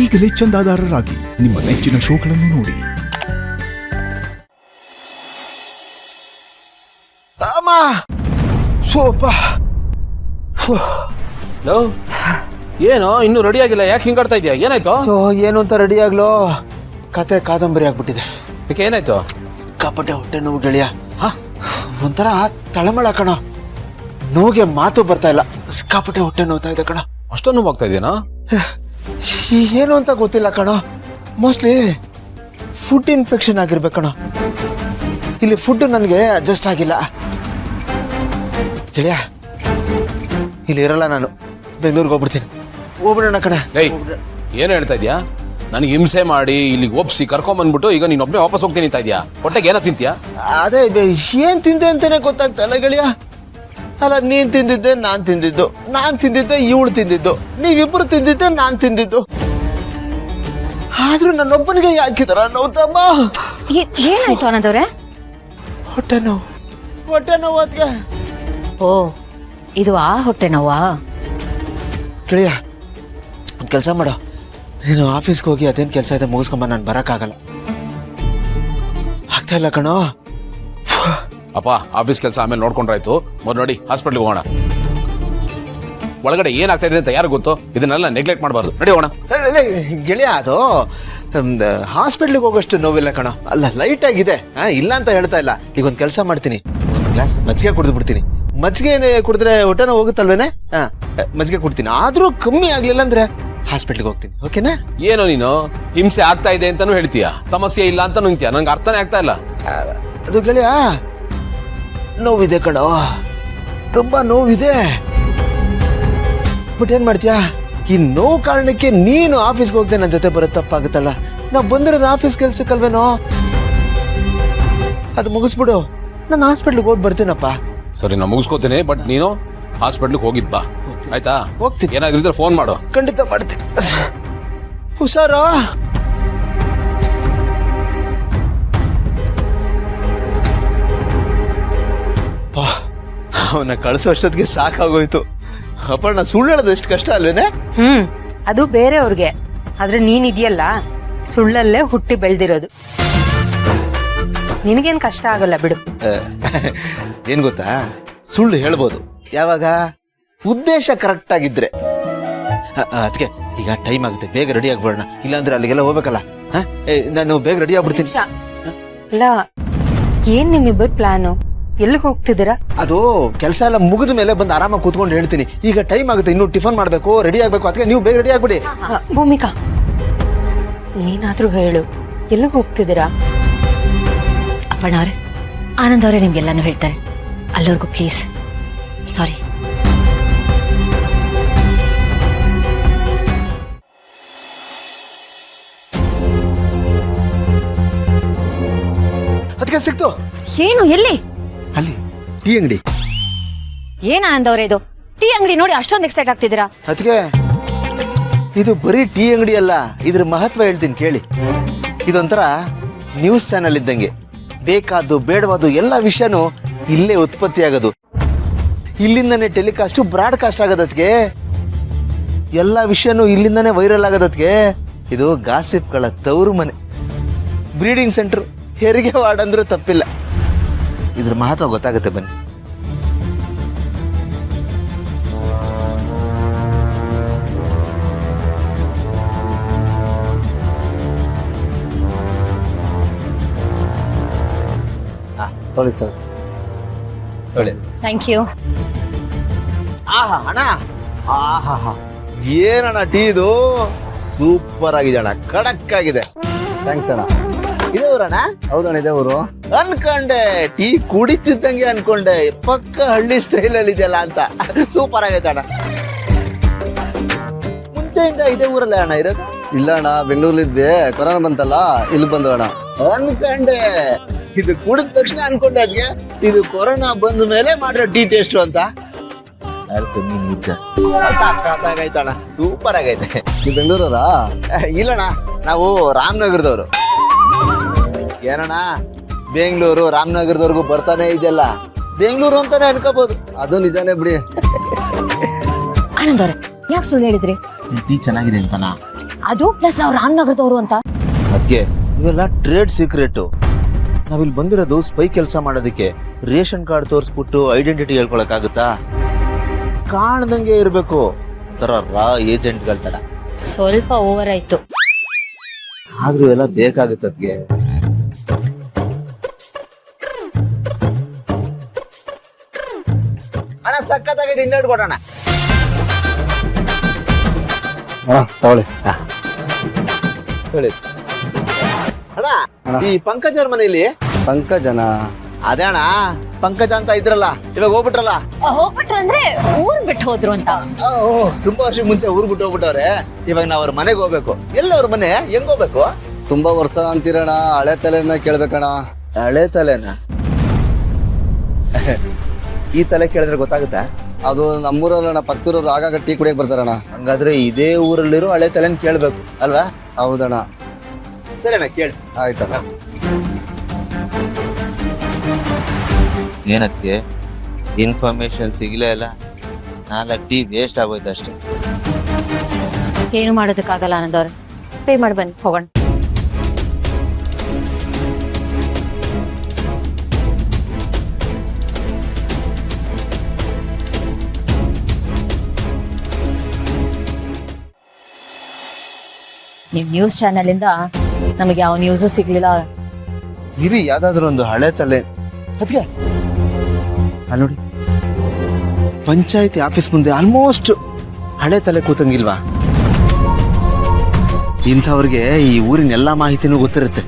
ಈಗಲೇ ಚಂದಾದಾರರಾಗಿ ನಿಮ್ಮ ನೆಚ್ಚಿನ ಶೋಗಳನ್ನು ನೋಡಿ. ಅಮ್ಮ ಸೋಪ ಏನು ಇನ್ನೂ ರೆಡಿ ಆಗಿಲ್ಲ? ಯಾಕೆ ಹಿಂಗಾಡ್ತಾ ಇದೆಯಾ? ಏನಾಯ್ತು? ಏನು ಅಂತ ರೆಡಿ ಆಗ್ಲೋ ಕತೆ ಕಾದಂಬರಿ ಆಗ್ಬಿಟ್ಟಿದೆ. ಯಾಕೆ ಏನಾಯ್ತು? ಸಿಕ್ಕಾಪಟ್ಟೆ ಹೊಟ್ಟೆ ನೋವು ಗೆಳೆಯ. ಒಂಥರ ತಳಮಳ ಕಣ, ನೋವಿಗೆ ಮಾತು ಬರ್ತಾ ಇಲ್ಲ. ಸಿಕ್ಕಾಪಟ್ಟೆ ಹೊಟ್ಟೆ ನೋವ್ತಾ ಇದೆ ಕಣ. ಅಷ್ಟೊಂದು ನೋವಾಗ್ತಾ ಇದೆಯಾ? ಏನು ಅಂತ ಗೊತ್ತಿಲ್ಲ ಕಣ. ಮೋಸ್ಟ್ಲಿ ಫುಡ್ ಇನ್ಫೆಕ್ಷನ್ ಆಗಿರ್ಬೇಕು ಕಣ. ಇಲ್ಲಿ ಫುಡ್ ನನಗೆ ಅಡ್ಜಸ್ಟ್ ಆಗಿಲ್ಲ ಗೆಳೆಯ. ಇಲ್ಲಿ ಇರಲ್ಲ ನಾನು, ಬೆಂಗಳೂರಿಗೆ ಹೋಗ್ಬಿಡ್ತೀನಿ. ಹೋಗ್ಬಿಡೋಣ ಕಣ. ಏನು ಹೇಳ್ತಾ ಇದೆಯಾ? ನನಗೆ ಹಿಂಸೆ ಮಾಡಿ ಇಲ್ಲಿಗೆ ಒಪ್ಸಿ ಕರ್ಕೊಂಬಂದ್ಬಿಟ್ಟು ಈಗ ನೀನು ಒಬ್ಬನೇ ವಾಪಸ್ ಹೋಗ್ತೀನಿ ಅಂತ ಇದೆಯಾ? ಹೊಟ್ಟೆಗೆ ಏನೋ ತಿಂತೀಯಾ? ಅದೇ ಏನ್ ತಿಂದೆ ಅಂತಾನೆ ಗೊತ್ತಾಗ್ತಾ ಇಲ್ಲ ಗೆಳೆಯ. ಅಲ್ಲ, ನೀನ್ ತಿಂದಿದ್ದೆ ನಾನ್ ತಿಂದಿದ್ದು, ನಾನ್ ತಿಂದಿದ್ದೆ ಇವಳು ತಿಂದಿದ್ದು, ನೀವಿಬ್ರು ತಿಂದಿದ್ದೆ ನಾನ್ ತಿಂದಿದ್ದು. ಆದ್ರೂ ನನ್ನೊಬ್ಬನಿಗೆ ಯಾಕಿದಾರ ನೋವ್ತಮ್ಮ? ಏನಾಯ್ತು ಆನಂದವ್ರೆ? ಹೊಟ್ಟೆ ನೋವು, ಹೊಟ್ಟೆ ನೋವು ಅದ್ಗೆ. ಓ, ಇದು ಆ ಹೊಟ್ಟೆ ನೋವಾ? ಗೆಳೆಯ, ಒಂದು ಕೆಲಸ ಮಾಡೋ, ನೀನು ಆಫೀಸ್ಗೆ ಹೋಗಿ ಅದೇನು ಕೆಲಸ ಇದೆ ಮುಗಿಸ್ಕೊಂಬ. ನಾನು ಬರೋಕ್ಕಾಗಲ್ಲ, ಆಗ್ತಾ ಇಲ್ಲ ಕಣೋ. ಅಪ್ಪ, ಆಫೀಸ್ ಕೆಲಸ ಆಮೇಲೆ ನೋಡ್ಕೊಂಡ್ರಾಯ್ತು. ಮೊದಲು ನೋಡಿ ಹಾಸ್ಪಿಟ್ಲಿಗೆ ಹೋಗೋಣ. ಒಳಗಡೆ ಏನಾಗ್ತಾ ಇದೆ ಅಂತ ಯಾರು ಗೊತ್ತು? ಇದನ್ನೆಲ್ಲ ನೆಗ್ಲೆಕ್ಟ್ ಮಾಡಬಾರ್ದು. ನಡಿ ಹೋಗೋಣ. ಗೆಳೆಯ, ಅದು ಹಾಸ್ಪಿಟ್ಲಿಗೆ ಹೋಗೋಷ್ಟು ನೋವಿಲ್ಲ ಕಣೋ. ಅಲ್ಲ, ಲೈಟ್ ಆಗಿದೆ, ಇಲ್ಲ ಅಂತ ಹೇಳ್ತಾ ಇಲ್ಲ. ಈಗ ಒಂದು ಕೆಲಸ ಮಾಡ್ತೀನಿ, ಒಂದು ಗ್ಲಾಸ್ ಮಜ್ಜಿಗೆ ಕುಡಿದು ಬಿಡ್ತೀನಿ. ಮಜ್ಜಿಗೆ ಕುಡಿದ್ರೆ ಹೊಟ್ಟೆ ನೋವು ಹೋಗುತ್ತಲ್ವೇನೆ? ಮಜ್ಜಿಗೆ ಕುಡ್ತೀನಿ. ಆದ್ರೂ ಕಮ್ಮಿ ಆಗ್ಲಿಲ್ಲ ಅಂದ್ರೆ ಹಾಸ್ಪಿಟ್ಲಿಗೆ ಹೋಗ್ತೀನಿ. ಓಕೆನಾ? ಏನೋ ನೀನು ಹಿಂಸೆ ಆಗ್ತಾ ಇದೆ ಅಂತಾನು ಹೇಳ್ತೀಯಾ, ಸಮಸ್ಯೆ ಇಲ್ಲ ಅಂತ ನಿಂತೀಯ. ನಂಗೆ ಅರ್ಥನೇ ಆಗ್ತಾ ಇಲ್ಲ. ಅದು ಗೆಳೆಯ, ನೋವಿದೆ ಕಣೋ, ತುಂಬಾ ನೋವಿದೆ. ಬಟ್ ಏನ್ ಮಾಡ್ತೀಯಾ? ಈ ನೋವು ಕಾರಣಕ್ಕೆ ನೀನು ಆಫೀಸ್ಗೆ ಹೋಗದೆ ನನ್ನ ಜೊತೆ ಬರೋದು ತಪ್ಪಾಗುತ್ತಲ್ಲ. ನಾವು ಬಂದಿರೋದು ಆಫೀಸ್ ಕೆಲ್ಸಕ್ಕಲ್ವೇನೋ. ಅದು ಮುಗಿಸ್ಬಿಡು, ನಾನು ಹಾಸ್ಪಿಟ್ಲಿಗೆ ಹೋಗಿ ಬರ್ತೀನಪ್ಪ. ಸರಿ, ನಾನು ಮುಗಿಸ್ಕೋತೀನಿ. ಬಟ್ ನೀನು ಹಾಸ್ಪಿಟ್ಲಿಗೆ ಹೋಗಿದ್ ಬಾ, ಆಯ್ತಾ? ಹೋಗ್ತೀನಿ. ಏನಾದ್ರೂ ಇದ್ರೆ ಫೋನ್ ಮಾಡು. ಖಂಡಿತ ಮಾಡ್ತೀನಿ. ಹುಷಾರು. ಅವನ್ನ ಕಳಿಸೋ ಅಷ್ಟೊತ್ತಿಗೆ ಸಾಕಾಗೋಯ್ತು. ಅಪ್ಪಣ್ಣ, ಸುಳ್ಳು ಹೇಳೋದು ಎಷ್ಟು ಕಷ್ಟ ಅಲ್ವೇನೆ? ಅದು ಬೇರೆಯವ್ರಿಗೆ. ಆದ್ರೆ ನೀನಿದೆಯಲ್ಲ, ಸುಳ್ಳಲ್ಲೇ ಹುಟ್ಟಿ ಬೆಳೆದಿರೋದು. ನಿನಗೇನ್ ಕಷ್ಟ ಆಗಲ್ಲ ಬಿಡು. ಏನ್ ಗೊತ್ತಾ, ಸುಳ್ಳು ಹೇಳ್ಬೋದು ಯಾವಾಗ ಉದ್ದೇಶ ಕರೆಕ್ಟ್ ಆಗಿದ್ರೆ. ಅದಕ್ಕೆ ಈಗ ಟೈಮ್ ಆಗುತ್ತೆ, ಬೇಗ ರೆಡಿ ಆಗ್ಬಿಡೋಣ. ಇಲ್ಲಾಂದ್ರೆ ಅಲ್ಲಿಗೆಲ್ಲ ಹೋಗ್ಬೇಕಲ್ಲ. ನಾನು ಬೇಗ ರೆಡಿ ಆಗ್ಬಿಡ್ತೀನಿ. ಅಲ್ಲ, ಏನ್ ನಿಮ್ಮಿಬ್ಬರು ಪ್ಲಾನು? ಎಲ್ಲಿಗೆ ಹೋಗ್ತಿದ್ದೀರಾ? ಅದು ಕೆಲಸ ಎಲ್ಲ ಮುಗಿದ ಮೇಲೆ ಬಂದು ಆರಾಮಾಗಿ ಕೂತ್ಕೊಂಡು ಹೇಳ್ತೀನಿ. ಈಗ ಟೈಮ್ ಆಗುತ್ತೆ, ಇನ್ನು ಟಿಫನ್ ಮಾಡ್ಬೇಕು, ರೆಡಿ ಆಗ್ಬೇಕು. ಅದಕ್ಕೆ ನೀವು ಬೇಗ ರೆಡಿ ಆಗ್ಬಿಡಿ. ಭೂಮಿಕಾ, ನೀನಾದ್ರೂ ಹೇಳು, ಎಲ್ಲಿಗೆ ಹೋಗ್ತಿದ್ದೀರಾ? ಅಪ್ಪಣ್ಣವ್ರೆ, ಆನಂದ್ ಅವರೇ ನಿಮ್ಗೆಲ್ಲಾನು ಹೇಳ್ತಾರೆ. ಅಲ್ಲವರೆಗೂ ಪ್ಲೀಸ್. ಸಾರಿ. ಅದಕ್ಕೆ ಸಿಕ್ತು. ಏನು? ಎಲ್ಲಿ? ಅಲ್ಲಿ ಟೀ ಅಂಗಡಿ. ಏನ್ ಆನಂದ್ ಅವರೇ ಇದು? ಟೀ ಅಂಗಡಿ ನೋಡಿ ಅಷ್ಟೊಂದು ಎಕ್ಸೈಟ್ ಆಗ್ತಿದ್ದೀರಾ? ಅದಕ್ಕೆ ಇದು ಬರೀ ಟೀ ಅಂಗಡಿ ಅಲ್ಲ, ಇದ್ರ ಮಹತ್ವ ಹೇಳ್ತೀನಿ ಕೇಳಿ. ಇದೊಂಥರ ನ್ಯೂಸ್ ಚಾನೆಲ್ ಇದ್ದಂಗೆ. ಬೇಕಾದ್ದು ಬೇಡವಾದ್ದು ಎಲ್ಲ ವಿಷಯನೂ ಇಲ್ಲೇ ಉತ್ಪತ್ತಿ ಆಗೋದು, ಇಲ್ಲಿಂದಾನೆ ಟೆಲಿಕಾಸ್ಟ್ ಬ್ರಾಡ್ಕಾಸ್ಟ್ ಆಗೋದಕ್ಕೆ. ಎಲ್ಲ ವಿಷಯನೂ ಇಲ್ಲಿಂದಾನೆ ವೈರಲ್ ಆಗೋದಕ್ಕೆ. ಇದು ಗಾಸಿಪ್ಗಳ ತವರು ಮನೆ, ಬ್ರೀಡಿಂಗ್ ಸೆಂಟರ್, ಹೆರಿಗೆ ವಾರ್ಡ್ ಅಂದ್ರೂ ತಪ್ಪಿಲ್ಲ. ಇದ್ರ ಮಹತ್ವ ಗೊತ್ತಾಗುತ್ತೆ, ಬನ್ನಿ. ತೊಳಿ ಸರ್, ತೊಳಿ. Thank you. ಆಹಾ ಅಣ್ಣ, ಆಹಾ ಏನಣ್ಣ ಟೀ ಇದು, ಸೂಪರ್ ಆಗಿದೆ ಅಣ್ಣ, ಖಡಕ್ ಆಗಿದೆ. ಥ್ಯಾಂಕ್ಸ್ ಅಣ್ಣ. ಇದೇ ಊರಣ್ಣ? ಹೌದಣ್ಣ, ಇದೇ ಊರು. ಅನ್ಕೊಂಡೆ ಟೀ ಕುಡಿತಿದ್ದಂಗೆ ಅನ್ಕೊಂಡೆ ಪಕ್ಕ ಹಳ್ಳಿ ಸ್ಟೈಲ್ ಅಲ್ಲಿ ಇದೆಯಲ್ಲ ಅಂತ. ಸೂಪರ್ ಆಗೈತೆ ಅಣ್ಣ. ಮುಂಚೆಯಿಂದ ಇದೇ ಊರಲ್ಲೇ ಅಣ್ಣ ಇರೋದು? ಇಲ್ಲ ಅಣ್ಣ, ಬೆಂಗಳೂರಲ್ಲಿದ್ವಿ, ಕೊರೋನಾ ಬಂತಲ್ಲ ಇಲ್ಲಿ ಬಂದು ಅಣ್ಣ. ಅನ್ಕೊಂಡೆ ಇದು ಕುಡಿದ ತಕ್ಷಣ ಅನ್ಕೊಂಡೆ ಅದ್ಗೆ ಇದು ಕೊರೋನಾ ಬಂದ ಮೇಲೆ ಮಾಡಿರೋ ಟೀ ಟೇಸ್ಟ್ ಅಂತ. ನೀರು ಜಾಸ್ತಿ ಸಾಕಾಗೈತಣ್ಣ, ಸೂಪರ್ ಆಗೈತೆ. ನೀವು ಬೆಂಗಳೂರಲ್ಲ? ಇಲ್ಲಣ್ಣ, ನಾವು ರಾಮನಗರದವರು. ಏನಣ್ಣ, ಬೆಂಗಳೂರು ರಾಮನಗರದವರೆಗೂ ಬರ್ತಾನೆ ಇದೆಯಲ್ಲ, ಬೆಂಗಳೂರು ಅಂತಾನೆ ಅನ್ಕೋಬಹುದು. ಅದು ನಿಜಾನೇ ಬಿಡಿ. ಆನಂದ್ ಅವ್ರೆ, ಯಾಕೆ ಸುಳ್ಳು ಹೇಳಿದ್ರಿ? ಟೀ ಚೆನ್ನಾಗಿದೆ ಅಂತನಾ? ಅದು ಪ್ಲಸ್ ನಾವು ರಾಮನಗರದವರು ಅಂತ. ಅದಕ್ಕೆ ಇವೆಲ್ಲ ಟ್ರೇಡ್ ಸೀಕ್ರೆಟ್. ನಾವಿಲ್ಲಿ ಬಂದಿರೋದು ಸ್ಪೈ ಕೆಲಸ ಮಾಡೋದಕ್ಕೆ. ರೇಷನ್ ಕಾರ್ಡ್ ತೋರಿಸ್ಬಿಟ್ಟು ಐಡೆಂಟಿಟಿ ಹೇಳ್ಕೊಳಕ್ಕಾಗುತ್ತಾ? ಕಾಣ್ದಂಗೆ ಇರಬೇಕು, ತರ ರಾ ಏಜೆಂಟ್ಗಳ ತರ. ಸ್ವಲ್ಪ ಓವರ್ ಆಯ್ತು. ಆದ್ರೂ ಎಲ್ಲ ಬೇಕಾಗುತ್ತೆ ಅದ್ಗೆ. ಅಣ್ಣ ಸಕ್ಕತ್ತಾಗಿದೆ, ಇನ್ನೆರಡು ಕೊಡೋಣ. ತಗೊಳ್ಳಿ. ಹೇಳಿ ಅಣ್ಣ, ಈ ಪಂಕಜರ್ ಮನೇಲಿ ಪಂಕಜನ? ಅದೇ ಅಣ್ಣ, ಪಂಕಜ ಅಂತ ಇದ್ರಲ್ಲ, ಇವಾಗ ಹೋಗ್ಬಿಟ್ರಲ್ಲ. ಹೋಗ್ಬಿಟ್ರು ಅಂದ್ರೆ ಊರ್ ಬಿಟ್ಟು ಹೋದ್ರು ಅಂತ. ತುಂಬಾ ವರ್ಷ ಮುಂಚೆ ಊರ್ ಬಿಟ್ಟು ಹೋಗ್ಬಿಟ್ಟವ್ರೆ. ಇವಾಗ ನಾವ್ ಅವ್ರ ಮನೆಗೆ ಹೋಗ್ಬೇಕು. ಎಲ್ಲ ಅವ್ರ ಮನೆ, ಹೆಂಗ್ ಹೋಗ್ಬೇಕು? ತುಂಬಾ ವರ್ಷ ಅಂತೀರಣ, ಹಳೆ ತಲೆನ ಕೇಳ್ಬೇಕಣ. ಹಳೆ ತಲೆನ? ಈ ತಲೆ ಕೇಳಿದ್ರೆ ಗೊತ್ತಾಗುತ್ತಾ? ಅದು ನಮ್ಮೂರಲ್ಲಣ್ಣ, ಪಕ್ಕದೂರವ್ರು ಆಗಾಗ ಟೀ ಕುಡಿಯಕ್ ಬರ್ತಾರಣ್ಣ. ಹಂಗಾದ್ರೆ ಇದೇ ಊರಲ್ಲಿರೋ ಹಳೆ ತಲೆನ್ ಕೇಳ್ಬೇಕು ಅಲ್ವಾ? ಹೌದಣ್ಣ. ಸರಿ ಅಣ್ಣ, ಕೇಳಿ. ಆಯ್ತಣ್ಣ. ಏನಕ್ಕೆ ಇನ್ಫಾರ್ಮೇಶನ್ ಸಿಗ್ಲೇ ಇಲ್ಲ? 4 ಟೀ ವೇಸ್ಟ್ ಆಗೋಯ್ತು ಅಷ್ಟೇ. ಏನು ಮಾಡೋದಕ್ಕಾಗಲ್ಲ ಅನ್ನೋದವ್ರೆ. ಪೇ ಮಾಡಿ ಬನ್ನಿ, ಹೋಗೋಣ. ನಿಮ್ ನ್ಯೂಸ್ ಚಾನೆಲ್ ಇಂದ ನಮಗೆ ಯಾವ ನ್ಯೂಸು ಸಿಗ್ಲಿಲ್ಲ. ಇರಿ, ಯಾವ್ದಾದ್ರು ಒಂದು ಹಳೆ ತಲೆ. ಅದ್ಕೆ ಅಲ್ಲಿ ನೋಡಿ, ಪಂಚಾಯತಿ ಆಫೀಸ್ ಮುಂದೆ ಆಲ್ಮೋಸ್ಟ್ ಹಳೆ ತಲೆ ಕೂತಂಗಿಲ್ವಾ? ಇಂಥವ್ರಿಗೆ ಈ ಊರಿನ ಎಲ್ಲಾ ಮಾಹಿತಿನೂ ಗೊತ್ತಿರುತ್ತೆ.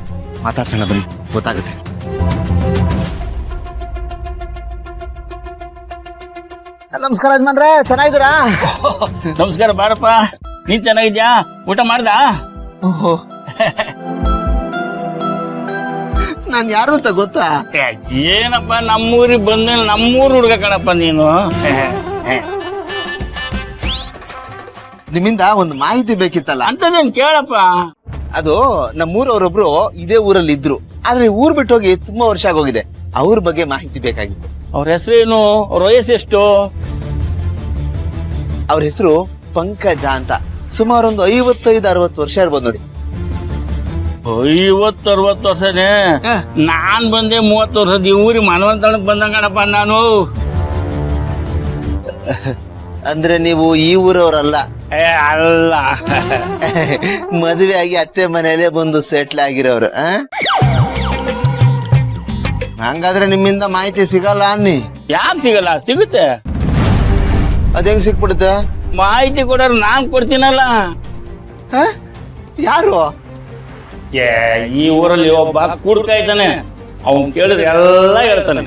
ಮಾತಾಡ್ಸೋಣ ಬನ್ನಿ, ಗೊತ್ತಾಗುತ್ತೆ. ನಮಸ್ಕಾರ ಯಜಮಾನ್ರೆ, ಚೆನ್ನಾಗಿದ್ದೀರಾ? ನಮಸ್ಕಾರ, ಬಾರಪ್ಪ. ನೀನ್ ಚೆನ್ನಾಗಿದ್ಯಾ? ಊಟ ಮಾಡ್ದ? ಓಹೋ, ನಾನ್ ಯಾರು ಅಂತ ಗೊತ್ತಾ? ಏನಪ್ಪ, ನಮ್ಮೂರಿಗೆ ಬಂದ ನಮ್ಮೂರ್ ಹುಡುಗ ಕಣಪ್ಪ ನೀನು. ನಿಮ್ಮಿಂದ ಒಂದು ಮಾಹಿತಿ ಬೇಕಿತ್ತಲ್ಲ. ಅಂತದೇನ್ ಕೇಳಪ್ಪ. ಅದು ನಮ್ಮೂರವರೊಬ್ರು ಇದೇ ಊರಲ್ಲಿ ಇದ್ರು, ಆದ್ರೆ ಊರ್ ಬಿಟ್ಟು ಹೋಗಿ ತುಂಬಾ ವರ್ಷ ಆಗೋಗಿದೆ. ಅವ್ರ ಬಗ್ಗೆ ಮಾಹಿತಿ ಬೇಕಾಗಿತ್ತು. ಅವ್ರ ಹೆಸರೇನು? ಅವ್ರ ವಯಸ್ಸು ಎಷ್ಟು? ಅವ್ರ ಹೆಸರು ಪಂಕಜ ಅಂತ. ಸುಮಾರು ಒಂದು 55-60 ವರ್ಷ ಇರ್ಬೋದು ನೋಡಿ. 50-60 ವರ್ಷನೇ? ನಾನ್ ಬಂದೆ 30 ವರ್ಷದ. ಈ ಊರಿಗೆ ಮನವಂತನಕ್ ಬಂದಂಗಣಪ್ಪ ನಾನು. ಅಂದ್ರೆ ನೀವು ಈ ಊರವರಲ್ಲ? ಅಲ್ಲ, ಮದುವೆ ಆಗಿ ಅತ್ತೆ ಮನೆಯಲ್ಲೇ ಬಂದು ಸೆಟ್ಲ್ ಆಗಿರೋರು. ಹಂಗಾದ್ರೆ ನಿಮ್ಮಿಂದ ಮಾಹಿತಿ ಸಿಗಲ್ಲ ಅನ್ನಿ. ಯಾಕೆ ಸಿಗಲ್ಲ? ಸಿಗುತ್ತೆ. ಅದೇಂಗ್ ಸಿಕ್ಬಿಡುತ್ತೆ? ಮಾಹಿತಿ ಕೊಡೋರು ನಾನ್ ಕೊಡ್ತೀನಲ್ಲ. ಯಾರು? ಈ ಊರಲ್ಲಿ ಒಬ್ಬ ಕುಡ್ಕ ಇದ್ದಾನೆ, ಅವ್ನ್ ಕೇಳಿದ್ರೆ ಎಲ್ಲ ಹೇಳ್ತಾನೆ.